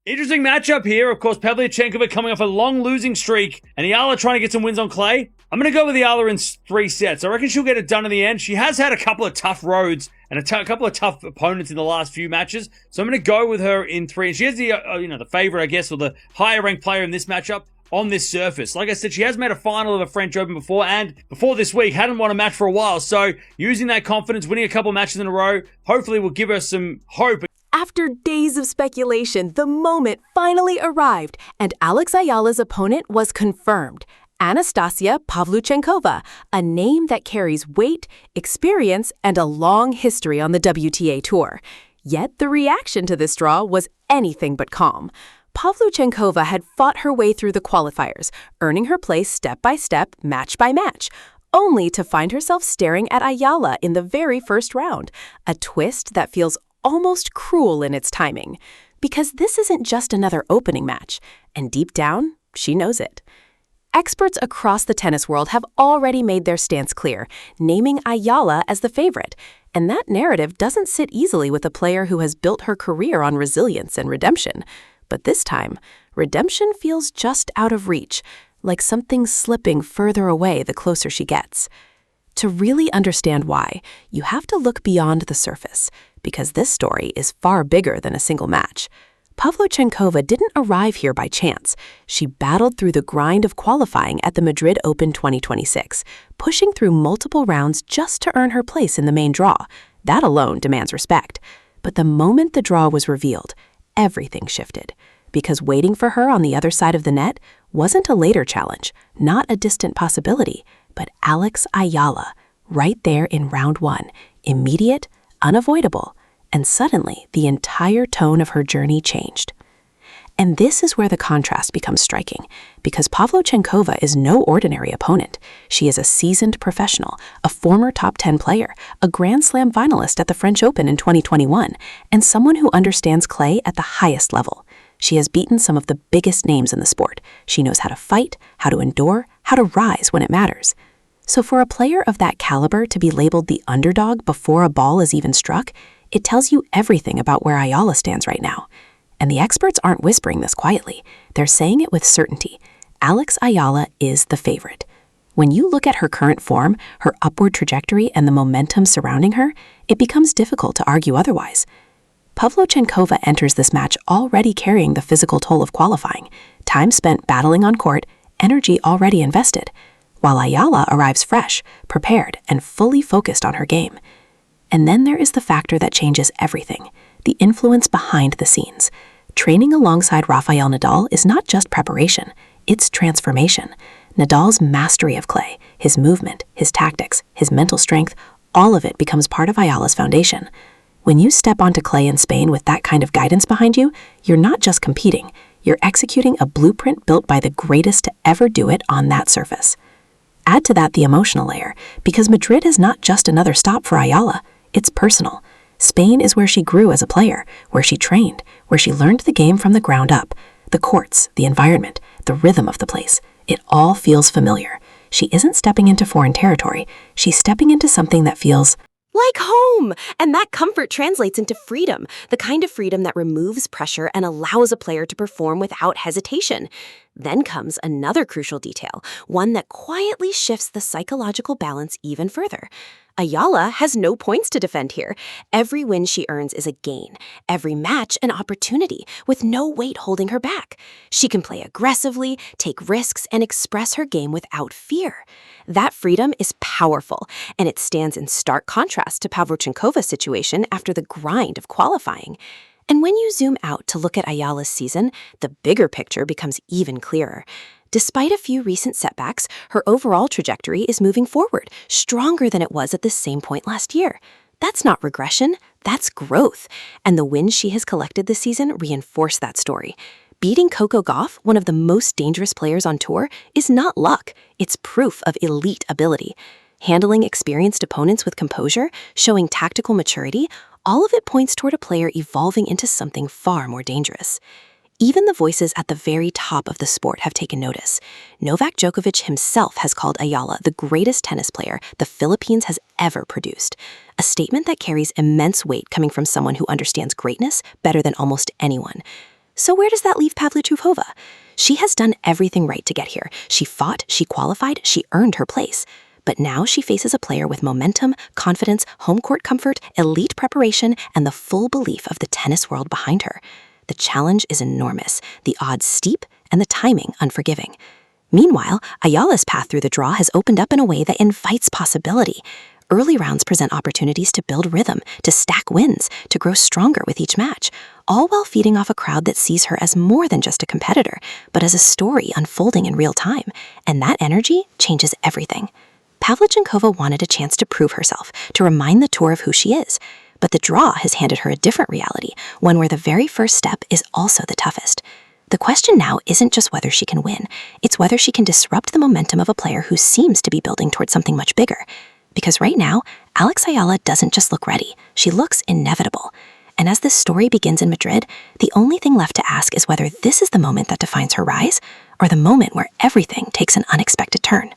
Interesting matchup here. Of course, Pavlyuchenkova coming off a long losing streak, and Eala trying to get some wins on clay. I'm going to go with Eala in 3 sets. I reckon she'll get it done in the end. She has had a couple of tough roads and a couple of tough opponents in the last few matches, so I'm going to go with her in 3. And she has the the favorite, I guess, or the higher ranked player in this matchup on this surface. Like I said, she has made a final of a French Open before, and before this week, hadn't won a match for a while. So using that confidence, winning a couple of matches in a row, hopefully will give her some hope. After days of speculation, the moment finally arrived, and Alex Eala's opponent was confirmed. Anastasia Pavlyuchenkova, a name that carries weight, experience, and a long history on the WTA Tour. Yet the reaction to this draw was anything but calm. Pavlyuchenkova had fought her way through the qualifiers, earning her place step by step, match by match, only to find herself staring at Eala in the very first round, a twist that feels almost cruel in its timing, because this isn't just another opening match, and deep down, she knows it. Experts across the tennis world have already made their stance clear, naming Eala as the favorite, and that narrative doesn't sit easily with a player who has built her career on resilience and redemption. But this time, redemption feels just out of reach, like something slipping further away the closer she gets. To really understand why, you have to look beyond the surface, because this story is far bigger than a single match. Pavlyuchenkova didn't arrive here by chance. She battled through the grind of qualifying at the Madrid Open 2026, pushing through multiple rounds just to earn her place in the main draw. That alone demands respect. But the moment the draw was revealed, everything shifted. Because waiting for her on the other side of the net wasn't a later challenge, not a distant possibility, but Alex Eala, right there in round 1, immediate, unavoidable, and suddenly the entire tone of her journey changed. And this is where the contrast becomes striking, because Pavlyuchenkova is no ordinary opponent. She is a seasoned professional, a former top 10 player, a Grand Slam finalist at the French Open in 2021, and someone who understands clay at the highest level. She has beaten some of the biggest names in the sport. She knows how to fight, how to endure, how to rise when it matters. So for a player of that caliber to be labeled the underdog before a ball is even struck, it tells you everything about where Eala stands right now. And the experts aren't whispering this quietly. They're saying it with certainty. Alex Eala is the favorite. When you look at her current form, her upward trajectory, and the momentum surrounding her, it becomes difficult to argue otherwise. Pavlyuchenkova enters this match already carrying the physical toll of qualifying, time spent battling on court, energy already invested, while Eala arrives fresh, prepared, and fully focused on her game. And then there is the factor that changes everything, the influence behind the scenes. Training alongside Rafael Nadal is not just preparation, it's transformation. Nadal's mastery of clay, his movement, his tactics, his mental strength, all of it becomes part of Eala's foundation. When you step onto clay in Spain with that kind of guidance behind you, you're not just competing, you're executing a blueprint built by the greatest to ever do it on that surface. Add to that the emotional layer, because Madrid is not just another stop for Eala, it's personal. Spain is where she grew as a player, where she trained, where she learned the game from the ground up. The courts, the environment, the rhythm of the place, it all feels familiar. She isn't stepping into foreign territory, she's stepping into something that feels like home! And that comfort translates into freedom, the kind of freedom that removes pressure and allows a player to perform without hesitation. Then comes another crucial detail, one that quietly shifts the psychological balance even further. Eala has no points to defend here. Every win she earns is a gain, every match an opportunity, with no weight holding her back. She can play aggressively, take risks, and express her game without fear. That freedom is powerful, and it stands in stark contrast to Pavlyuchenkova's situation after the grind of qualifying. And when you zoom out to look at Eala's season, the bigger picture becomes even clearer. Despite a few recent setbacks, her overall trajectory is moving forward, stronger than it was at the same point last year. That's not regression, that's growth. And the wins she has collected this season reinforce that story. Beating Coco Gauff, one of the most dangerous players on tour, is not luck, it's proof of elite ability. Handling experienced opponents with composure, showing tactical maturity, all of it points toward a player evolving into something far more dangerous. Even the voices at the very top of the sport have taken notice. Novak Djokovic himself has called Eala the greatest tennis player the Philippines has ever produced, a statement that carries immense weight coming from someone who understands greatness better than almost anyone. So where does that leave Pavlyuchenkova? She has done everything right to get here. She fought, she qualified, she earned her place. But now she faces a player with momentum, confidence, home court comfort, elite preparation, and the full belief of the tennis world behind her. The challenge is enormous, the odds steep, and the timing unforgiving. Meanwhile, Eala's path through the draw has opened up in a way that invites possibility. Early rounds present opportunities to build rhythm, to stack wins, to grow stronger with each match, all while feeding off a crowd that sees her as more than just a competitor, but as a story unfolding in real time. And that energy changes everything. Pavlyuchenkova wanted a chance to prove herself, to remind the tour of who she is. But the draw has handed her a different reality, one where the very first step is also the toughest. The question now isn't just whether she can win, it's whether she can disrupt the momentum of a player who seems to be building towards something much bigger. Because right now, Alex Eala doesn't just look ready, she looks inevitable. And as this story begins in Madrid, the only thing left to ask is whether this is the moment that defines her rise, or the moment where everything takes an unexpected turn.